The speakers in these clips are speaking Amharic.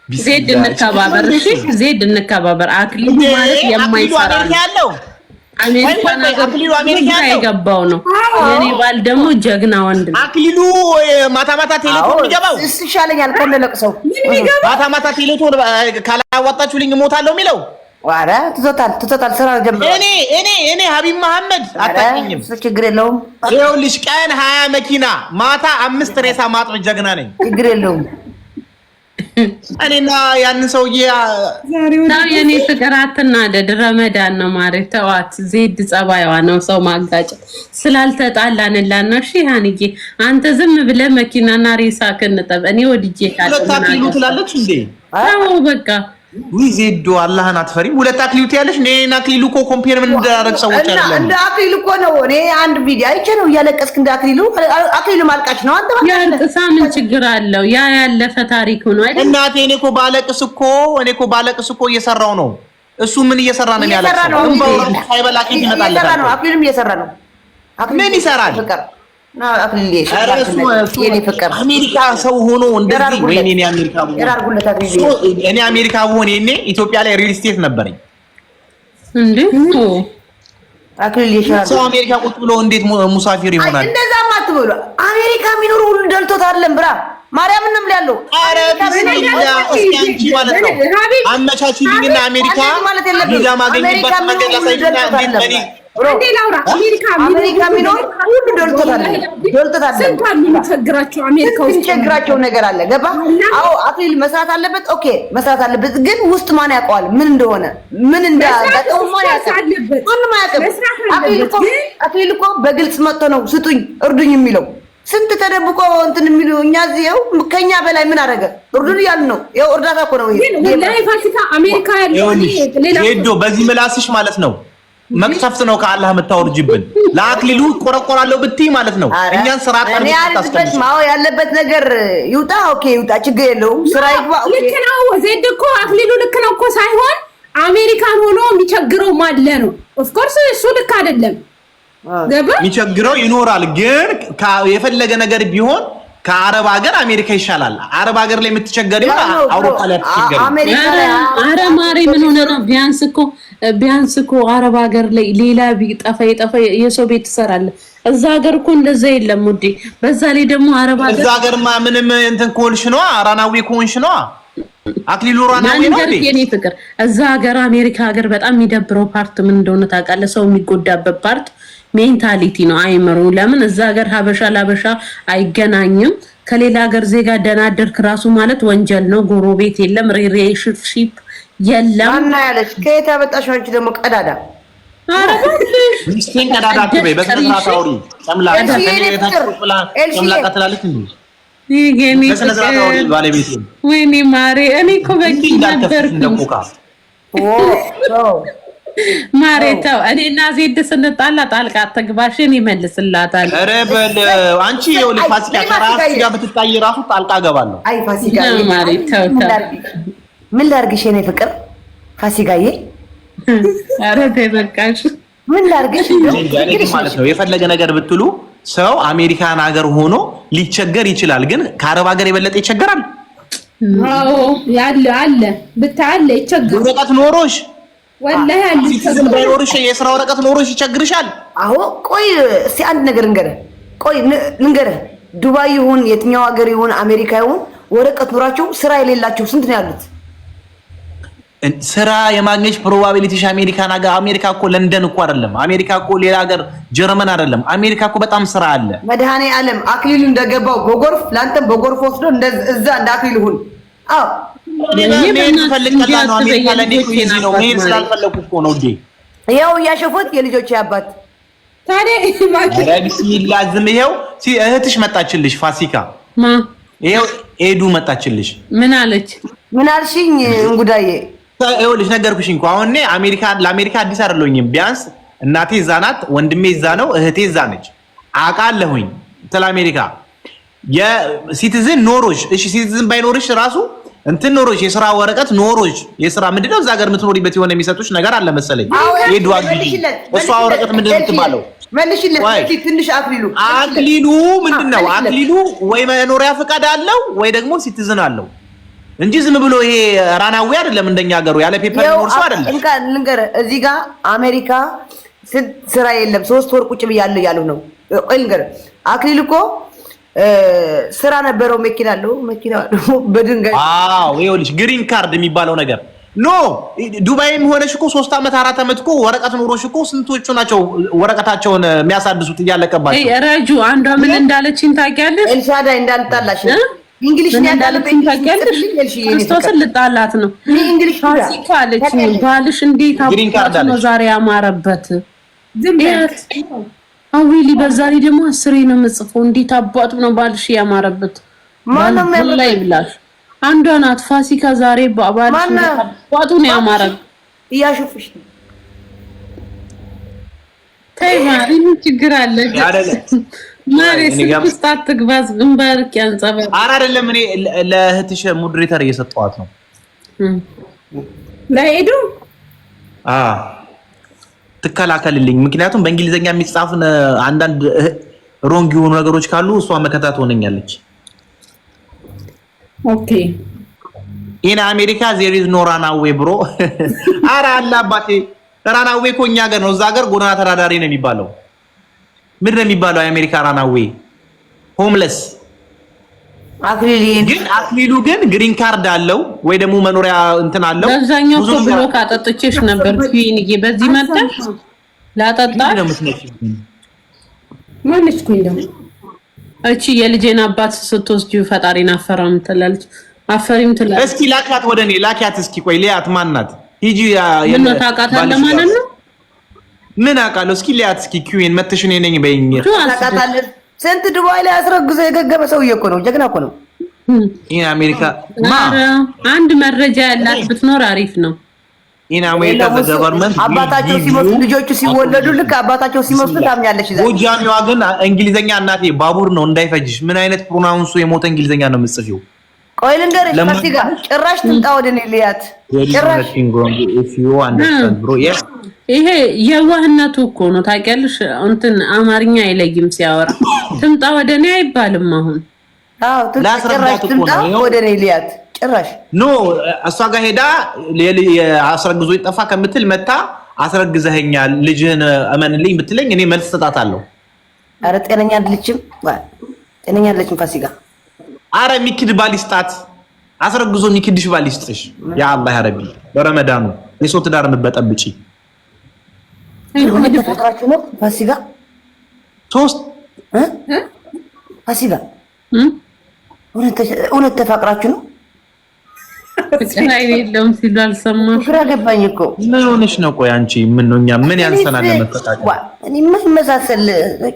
ዜድ እንከባበር እሺ ዜድ እንከባበር አክሊሉ ማለት የማይሰራ ነው አሜሪካን አክሊሉ አሜሪካ የገባው ነው የኔ ባል ደግሞ ጀግና ወንድ ነው አክሊሉ ማታ ማታ ቴሌፎን ይገባው ይሻለኛል ከነለቅሰው ማታ ማታ ቴሌፎን ካላዋጣችሁልኝ እሞታለሁ የሚለው ዋራ ትቶታል ስራ ጀምሮ እኔ ሀቢብ መሐመድ አታውቂኝም ችግር የለውም ይኸውልሽ ቀን 20 መኪና ማታ 5 ሬሳ ማጥብ ጀግና ነኝ ችግር የለውም እኔና ያን ሰውዬ ነው የኔ ፍቅር አትናደድ ረመዳን ነው ማሬ ተዋት ዜድ ጸባይዋ ነው ሰው ማጋጨት ስላልተጣላንላን ነው እሺ ሃንዬ አንተ ዝም ብለህ መኪናና ሬሳ ከነጠብ እኔ ወድጄ ካለና ትላለች እንዴ አዎ በቃ ዜዶ አላህን አትፈሪም ሁለት አክሊሉ ያለሽ እኔና አክሊሉ እኮ ኮምፔር ምን እንዳደረግ ሰዎች አይደለም እንደ አክሊሉ እኮ ነው እኔ አንድ ቪዲዮ አይቼ ነው እያለቀስክ እንደ አክሊሉ ማልቃሽ ነው አንተ ያልቅሳ ምን ችግር አለው ያ ያለፈ ታሪክ ነው አይደል እናቴ እኔ እኮ ባለቅስ እኮ እየሰራው ነው እሱ ምን እየሰራ ነው ያለቀሰው እንባው ሳይበላቂ ይመጣል አክሊሉም እየሰራ ነው ምን ይሰራል አሜሪካ ሰው ሆኖ እንደዚህ ወይኔ እኔ አሜሪካ ብሆን እኔ ኢትዮጵያ ላይ ሪል ስቴት ነበርኝ እንዴ ሰው አሜሪካ ቁጭ ብሎ እንዴት ሙሳፊር ይሆናል እንደዛማ አትበሉ አሜሪካ የሚኖር ሁሉ ደልቶት አይደለም ብራ ማርያምን ነው ያለው አረ ቢስሚላህ እስኪ አንቺ ማለት ነው አመቻችልኝና አሜሪካ ቪዛ ማግኘት መንገድ ላሳይና እንዴት እንዴ ላውራ አሜሪካ ሚኖር ሁሉ ደልቶታል ስንቷን የሚቸግራቸው አሜሪካ ውስጥ የሚቸግራቸው ነገር አለ ገባ አዎ አክሊል መስራት አለበት ኦኬ መስራት አለበት ግን ውስጥ ማን ያውቀዋል ምን እንደሆነ ምን እንዳጋጠው ማን ያውቃል ማንም አያውቅም አክሊል እኮ በግልጽ መጥቶ ነው ስጡኝ እርዱኝ የሚለው ስንት ተደብቆ እንትን የሚሉ እኛ እዚው ከኛ በላይ ምን አደረገ እርዱን ያል ነው ያው እርዳታ እኮ ነው ይሄ ወላሂ ፋሲካ አሜሪካ ያለው ሌላ ሄዶ በዚህ ምላስሽ ማለት ነው መቅሰፍት ነው ከአላህ መታወርጅብን ለአክሊሉ ቆረቆራለሁ ብትይ ማለት ነው እኛን ስራ እኔ ያለበት ማው ያለበት ነገር ይውጣ ኦኬ ይውጣ ችግር የለውም ስራ ይግባ ልክ ነው ዜድ እኮ አክሊሉ ልክ ነው እኮ ሳይሆን አሜሪካን ሆኖ የሚቸግረው ማለ ነው ኦፍ ኮርስ እሱ ልክ አይደለም ገባ የሚቸግረው ይኖራል ግን የፈለገ ነገር ቢሆን ከአረብ ሀገር አሜሪካ ይሻላል አረብ ሀገር ላይ የምትቸገሪው አውሮፓ ላይ አትቸገሪ አረ ማሪ ምን ሆነ ነው ቢያንስ እኮ አረብ ሀገር ላይ ሌላ ቢጠፋ የሰው ቤት ትሰራለህ እዛ ሀገር እኮ እንደዛ የለም ውዴ በዛ ላይ ደግሞ አረብ ሀገር እዛ ሀገርማ ምንም እንትን ኮልሽ ነው አራናዊ ኮንሽ ነው አክሊሉ ራናዊ ነው እንዴ የኔ ፍቅር እዛ ሀገር አሜሪካ ሀገር በጣም የሚደብረው ፓርት ምን እንደሆነ ታውቃለህ ሰው የሚጎዳበት ፓርት ሜንታሊቲ ነው አይምሮ ለምን እዛ ሀገር ሀበሻ ላበሻ አይገናኝም ከሌላ ሀገር ዜጋ ደናደርክ ራሱ ማለት ወንጀል ነው ጎረቤት የለም ሪሌሽንሺፕ የለም ማና ያለሽ ከየት ያመጣሽው አንቺ ደግሞ ቀዳዳ ሚስቴን ቀዳዳ አትበይ በስነ ስርዓት አውሪ ጨምላቃ ትላለች እንዴ በስነ ስርዓት አውሪ ባለቤቴ ወይኔ ማሬ እኔ እኮ በቂ ነበርኩ ማሬታው እኔና ዜድ ስንጣላ ጣልቃ አትግባሽን ይመልስላታል ኧረ በል አንቺ ይኸውልሽ ፋሲካ ከራስሽ ጋር ብትጣይ ራሱ ጣልቃ ገባለሁ አይ ፋሲካ ማሬታው ምን ላርግሽ የኔ ፍቅር ፋሲካዬ ኧረ ተበቃሽ ምን ላርግሽ ማለት ነው የፈለገ ነገር ብትሉ ሰው አሜሪካን ሀገር ሆኖ ሊቸገር ይችላል ግን ከአረብ ሀገር የበለጠ ይቸገራል አዎ አለ ብታለ ይቸገራል ወረቀት ኖሮሽ ወላሂ አለ ሲዝን ባይኖርሽ የስራ ወረቀት ኖሮሽ ይቸግርሻል አዎ ቆይ እስቲ አንድ ነገር ልንገርህ ዱባይ ይሁን የትኛው ሀገር ይሁን አሜሪካ ይሁን ወረቀት ኖራቸው ስራ የሌላቸው ስንት ነው ያሉት ስራ የማግኘት ፕሮባቢሊቲሽ አሜሪካ እኮ ለንደን እኮ አይደለም አሜሪካ እኮ ሌላ ሀገር ጀርመን አይደለም አሜሪካ እኮ በጣም ስራ አለ መድኃኔ ዓለም አክሊሉ እንደገባው በጎርፍ ላንተም በጎርፍ ወስዶ እዛ እንደ አክሊሉ ሁን አዎ ይኸው እያሸፉት የልጆች አባት ታዲያ ቢስሚላህ ዝም ይኸው እህትሽ መጣችልሽ ፋሲካ ይኸው ኤዱ መጣችልሽ ምን አለች ምን አልሽኝ እንጉዳዬ ይኸውልሽ ነገርኩሽ እንኳን አሁን ለአሜሪካ አዲስ አይደለሁኝም ቢያንስ እናቴ እዛ ናት ወንድሜ እዛ ነው እህቴ እዛ ነች አውቃለሁኝ ስለ አሜሪካ የሲቲዝን ኖሮሽ እሺ ሲቲዝን ባይኖርሽ ራሱ እንትን ኖሮሽ የሥራ ወረቀት ኖሮሽ የሥራ ምንድነው እዛ ሀገር የምትኖሪበት የሆነ የሚሰጡሽ ነገር አለ መሰለኝ የዱዋ ግዲ እሷ ወረቀት ምንድነው የምትባለው መልሽለት ትንሽ አክሊሉ ምንድነው አክሊሉ ወይ መኖሪያ ፈቃድ አለው ወይ ደግሞ ሲቲዝን አለው እንጂ ዝም ብሎ ይሄ ራናዊ አይደለም እንደኛ ሀገሩ ያለ ፔፐር ኖርሶ አይደለም። እንካን ልንገር እዚህ ጋር አሜሪካ ስራ የለም 3 ወር ቁጭ ብያለሁ ያሉ ነው። ልንገር አክሊል እኮ ስራ ነበረው መኪና አለው በድንጋይ ይኸውልሽ ግሪን ካርድ የሚባለው ነገር ኖ ዱባይም ሆነሽ እኮ 3 አመት 4 አመት እኮ ወረቀት ኖሮሽ እኮ ስንቶቹ ናቸው ወረቀታቸውን የሚያሳድሱት እያለቀባቸው። ረጁ አንዷ ምን እንዳለችኝ ታውቂያለሽ? ኤልሻዳይ እንዳልጣላሽ እንግሊዝ ነው ያለበት ክርስቶስን ልጣላት ነው እንግሊዝ ፋሲካ አለችኝ። ባልሽ እንዴት አባቱ ነው ዛሬ ያማረበት አዊሊ በዛሬ ደግሞ 10 ነው የምጽፈው። እንዴት አባቱ ነው ባልሽ ያማረበት ማንም ላይ ብላሽ አንዷ ናት ፋሲካ ዛሬ ባልሽ አባቱ ነው ያማረበት እያሽፍሽ ነው ታይማሪ ምን ችግር አለ ማሬ ስታት ትግባዝ እንባርክ ያንጸበ አይደለም እኔ ለእህትሽ ሞዴሬተር እየሰጠዋት ነው ለሄዱ ትከላከልልኝ ምክንያቱም በእንግሊዘኛ የሚጻፍ አንዳንድ ሮንግ የሆኑ ነገሮች ካሉ እሷ መከታት ሆነኛለች። ኦኬ ኢን አሜሪካ there is no runaway bro አረ አላ አባቴ runaway እኮ እኛ ሀገር ነው። እዛ ሀገር ጎዳና ተዳዳሪ ነው የሚባለው። ምን ነው የሚባለው የአሜሪካ runaway ሆምለስ። አክሊሉ ግን ግሪን ካርድ አለው ወይ ደግሞ መኖሪያ እንትን አለው። ለዛኛው እኮ ብሎክ አጠጥቼሽ ነበር ፊኒዬ በዚህ መጣሽ ላጠጣሽ ማንስ ኩንደም እቺ የልጄን አባት ስትወስጂው ፈጣሪን አፈራም ትላለች አፈሪም ትላለች። እስኪ ላኪያት ወደ እኔ ላኪያት እስኪ ቆይ ሊያት ማናት ሂጂ ምን ታውቃታለህ ማለት ነው ምን አውቃለሁ እስኪ ሊያት እስኪ ኪዩን መተሽ እኔ ነኝ በይኝ ታውቃታለህ ስንት ዱባይ ላይ አስረግዞ የገገመ ሰውዬ እኮ ነው ጀግና እኮ ነው ኢን አሜሪካ አንድ መረጃ ያላት ብትኖር አሪፍ ነው ኢን አሜሪካ በገቨርንመንት አባታቸው ሲሞቱ ልጆቹ ሲወለዱ ልክ አባታቸው ሲሞቱ ታምኛለሽ ይዘ ጎጃሚዋ ግን እንግሊዘኛ እናቴ ባቡር ነው እንዳይፈጅሽ ምን አይነት ፕሮናውንሱ የሞተ እንግሊዘኛ ነው የምትጽፊው ቆይ ልንገርሽ ፋሲካ ጭራሽ ትምጣ ወደ እኔ ልያት ጭራሽ if you understand bro yes ይሄ የዋህነቱ እኮ ነው ታውቂያለሽ እንትን አማርኛ አይለይም ሲያወራ ትምጣ ወደ እኔ አይባልም አሁን ጭራሽ ትምጣ ወደ እኔ ልያት ጭራሽ ኖ እሷ ጋር ሄዳ አስረግዞ ይጠፋ ከምትል መታ አስረግዘኸኛል ልጅህን እመንልኝ ብትለኝ እኔ መልስ ሰጣታለሁ። አረ ጤነኛ አይደለችም ፋሲካ አረ ሚክድ ባሊስጣት አስረግዞ ሚክድሽ ባሊስጥሽ ያ አላህ ያ ረቢ በረመዳኑ የሶት ዳር መበጠብጪ ተፈቅራችሁ ነው ፋሲካ ሶስት ፋሲካ እውነት ተፈቅራችሁ ነው ፍቅራይ የለም ሲሉ አልሰማሽ ፍራ ገባኝ እኮ ምን ሆነሽ ነው ቆይ አንቺ ምን ነው እኛ ምን ያንሰናል ለመፈቃቀር እኔ ምን መሳሰል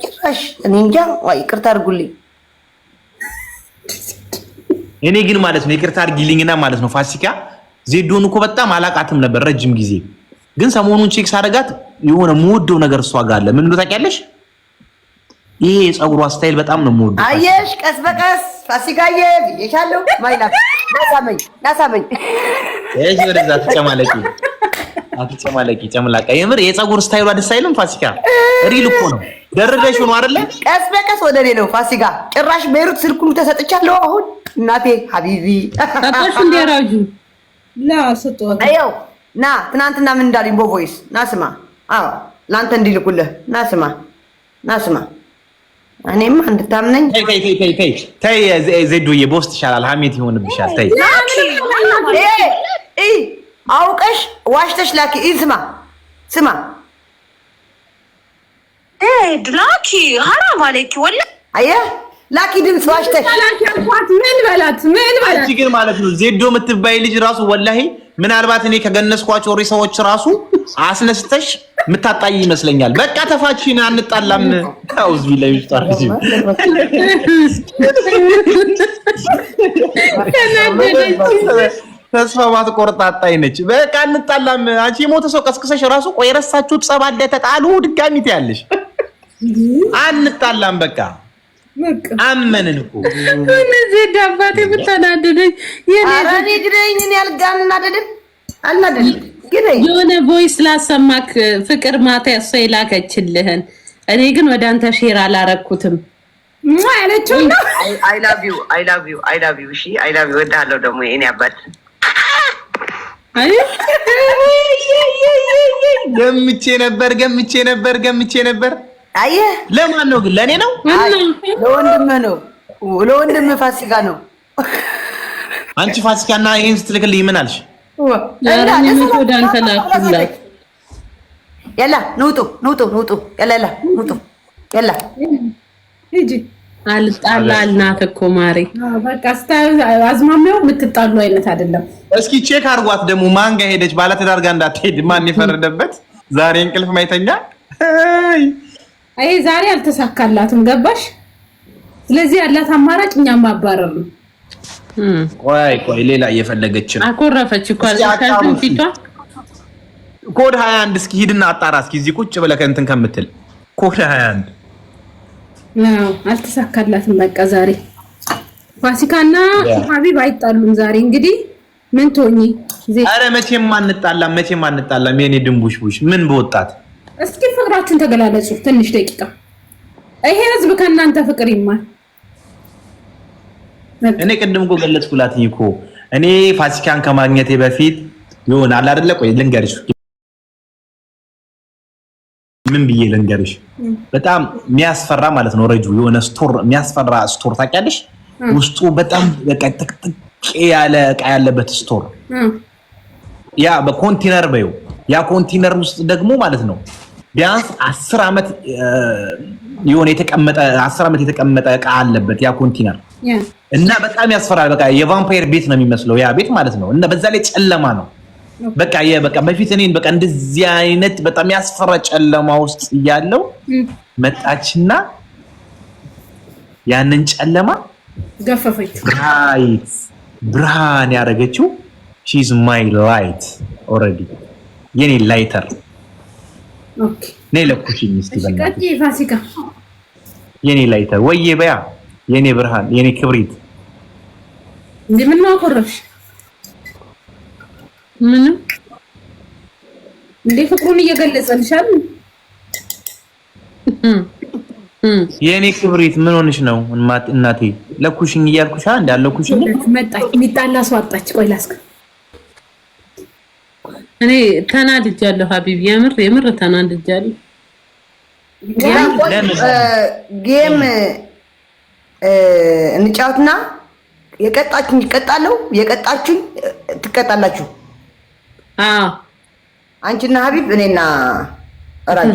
ጭራሽ እኔ እንጃ ወይ ይቅርታ አድርጉልኝ እኔ ግን ማለት ነው ይቅርታ አድርጊልኝና ማለት ነው ፋሲካ ዜዶን እኮ በጣም አላቃትም ነበር ረጅም ጊዜ ግን ሰሞኑን ቼክ ሳደርጋት የሆነ የምወደው ነገር እሷ ጋር አለ ምን እንደታውቂያለሽ ይሄ የፀጉሯ ስታይል በጣም ነው የምወደው አየሽ ቀስ በቀስ ፋሲካዬ ይሻለው ማይላፍ ናሳመኝ እሺ ወደዛ ተጨማለቂ ጨምላቃ የምር የፀጉር ስታይሏ ደስ አይልም ፋሲካ ሪል እኮ ነው ደረደሽ ነው አይደለ ቀስ በቀስ ወደ እኔ ነው ፋሲካ ጭራሽ ቤሩት ስልኩን ተሰጥቻለሁ አሁን እናቴ ሀቢቢ ታጣሽ እንዲያራጁ ላ ሰጥቷት አየው ና ትናንትና ምን እንዳለኝ በቮይስ ናስማ አዎ ላንተ እንዲልኩልህ ናስማ እኔም እንድታምነኝ ተይ ዜዶዬ ቦስት ይሻላል ሀሜት ይሆንብሻል ተይ አውቀሽ ዋሽተሽ ላኪ ስማ ላኪ ሐራም አለኪ ወላ አየህ ላኪ ድምጽ ዋሽተሽ ምን በላት አንቺ ግን ማለት ነው ዜዶ የምትባይ ልጅ ራሱ ወላሂ ምናልባት እኔ ከገነስኳቸው ሰዎች ራሱ አስነስተሽ ምታጣይ ይመስለኛል። በቃ ተፋቺና አንጣላም ታውዝ ቢላይ ይጣርጂ ተስፋ ማትቆርጣጣይ ነች። በቃ አንጣላም አንቺ የሞተ ሰው ቀስቅሰሽ ራሱ ቆይ ረሳችሁ ጸባ አለ ተጣሉ ድጋሚ ትያለሽ አንጣላም በቃ አመንን እኮ እነዚህ ዳባቴ ብታናደደኝ የኔ ግደኝ እኔ አልናደድም የሆነ ቮይስ ላሰማክ ፍቅር ማታ እሷ የላከችልህን እኔ ግን ወደ አንተ ሼር አላረኩትም ያለችው ነው። አይ ላቭ ዩ እሺ አይ ላቭ ዩ ወዳለው ደግሞ የኔ አባት ገምቼ ነበር። አየህ ለማን ነው ግን? ለኔ ነው? ለወንድምህ ነው። ለወንድምህ ፋሲካ ነው። አንቺ ፋሲካና ይሄን ስትልክልኝ ምን አልሽ? ያላ ንውጡ ያላ ሂጂ አልጣላልናት እኮ ማሬ። በቃ አዝማሚያው የምትጣሉ አይነት አይደለም። እስኪ ቼክ አድርጓት ደግሞ ማን ጋር ሄደች? ባለትዳር ጋር እንዳትሄድ ማን የፈረደበት? ዛሬ እንቅልፍ ማይተኛ። አይ ዛሬ አልተሳካላትም። ገባሽ? ስለዚህ ያላት አማራጭ እኛም ማባረር ነው። ቆይ ሌላ እየፈለገች ነው። አኮረፈች እኮ አልካልኩም ፊቷ። ኮድ 21 እስኪ ሂድና አጣራ እስኪ እዚህ ቁጭ ብለህ እንትን ከምትል ኮድ 21 ነው። አልተሳካላትም። በቃ ዛሬ ፋሲካና ሀቢብ አይጣሉም። ዛሬ እንግዲህ ምን ትሆኚ? አረ መቼም አንጣላም። የኔ ድንቡሽቡሽ ምን በወጣት እስኪ ፍቅራችሁን ተገላለጹ ትንሽ ደቂቃ። ይሄ ህዝብ ከእናንተ ፍቅር ይማር። እኔ ቅድም እኮ ገለጽኩላትኝ እኮ እኔ ፋሲካን ከማግኘቴ በፊት ይሆናል አይደለ? ቆይ ልንገርሽ፣ ምን ብዬ ልንገርሽ? በጣም የሚያስፈራ ማለት ነው። ረጁ የሆነ ስቶር የሚያስፈራ ስቶር ታውቂያለሽ? ውስጡ በጣም በቃ ጥቅጥቅ ያለ እቃ ያለበት ስቶር፣ ያ በኮንቴነር በዩ ያ ኮንቴነር ውስጥ ደግሞ ማለት ነው ቢያንስ 10 ዓመት የሆነ የተቀመጠ 10 ዓመት የተቀመጠ እቃ አለበት ያ ኮንቴነር እና በጣም ያስፈራል። በቃ የቫምፓየር ቤት ነው የሚመስለው ያ ቤት ማለት ነው። እና በዛ ላይ ጨለማ ነው። በቃ በፊት እኔን በቃ እንደዚህ አይነት በጣም ያስፈራ ጨለማ ውስጥ እያለው መጣችና ያንን ጨለማ ገፈፈች። ብርሃን ያደረገችው she is my light already የኔ ላይተር። ኦኬ ነይ ለኩሽኝ እስቲ በእናትሽ ፋሲካ የኔ ላይተር ወይዬ በያ የኔ ብርሃን የኔ ክብሪት። ምን ነው አኮረፍሽ? ምንም እንዴ ፍቅሩን እየገለጸልሻል። የኔ ክብሪት ምን ሆነሽ ነው እናቴ? ለኩሽኝ እያልኩሽ እንዳለው ኩሽኝ መጣች። የሚጣላ ሰው አጣች። ቆይ ላስከ እኔ ተናድጃለሁ ሀቢብ፣ የምር ተናድጃለሁ። ጌም እንጫወትና የቀጣችሁኝ ይቀጣለሁ፣ የቀጣችሁኝ ትቀጣላችሁ። አንቺና ሀቢብ እኔና ራጁ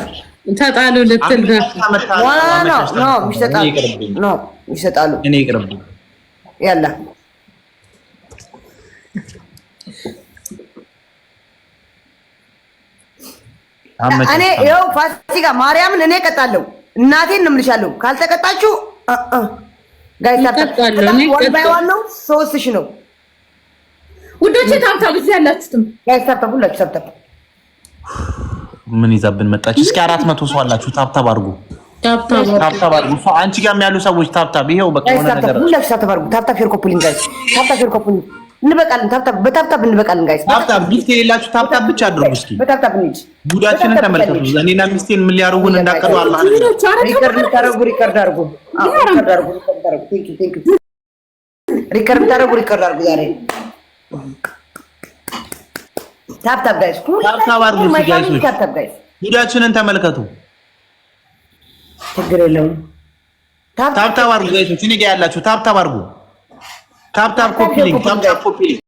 ተጣሉ ልትል ነው? ይሰጣሉ። እኔ ይቅርብ ያላ እኔ ይኸው ፋሲካ ማርያምን እኔ እቀጣለሁ። እናቴን ነው የምልሻለሁ። ካልተቀጣችሁ ጋይስ ታጣጣሉ ነው 3000 ነው ውዶቼ። ታብታብ እዚህ ያላችሁትም ጋይስ ታብታብ ሁላችሁ ታብታብ። ምን ይዛብን መጣች? እስኪ 400 ሰው አላችሁ። ታብታብ አድርጉ፣ ታብታብ አድርጉ። አንቺ ጋርም ያሉ ሰዎች ታብታብ። ይሄው በቃ ሆነ ነገር ሁላችሁ ታብታብ አድርጉ። ታብታብ ሼር ኮፕሊንግ ጋይስ፣ ታብታብ ሼር ኮፕሊንግ እንበቃለን። ታብታብ በታብታብ እንበቃለን ጋይስ። ታብታብ ጊፍት የሌላችሁ ታብታብ ብቻ አድርጉ። እስኪ በታብታብ እንሂድ። ጉዳችንን ተመልከቱ። እኔና ሚስቴን ምን ሊያደርጉን እንዳቀዱ አላህ ሪከርድ ታረጉ። ሪከርድ አድርጉ። ሪከርድ አድርጉ ዛሬ ታብታብ ጋይስ፣ ታብታብ አድርጉ ጋይስ። ጉዳችንን ተመልከቱ። ችግር የለውም። ታብታብ አድርጉ ጋይስ። እኔ ጋር ያላችሁ ታብታብ አድርጉ። ታብታብ ኮፒ ሊንክ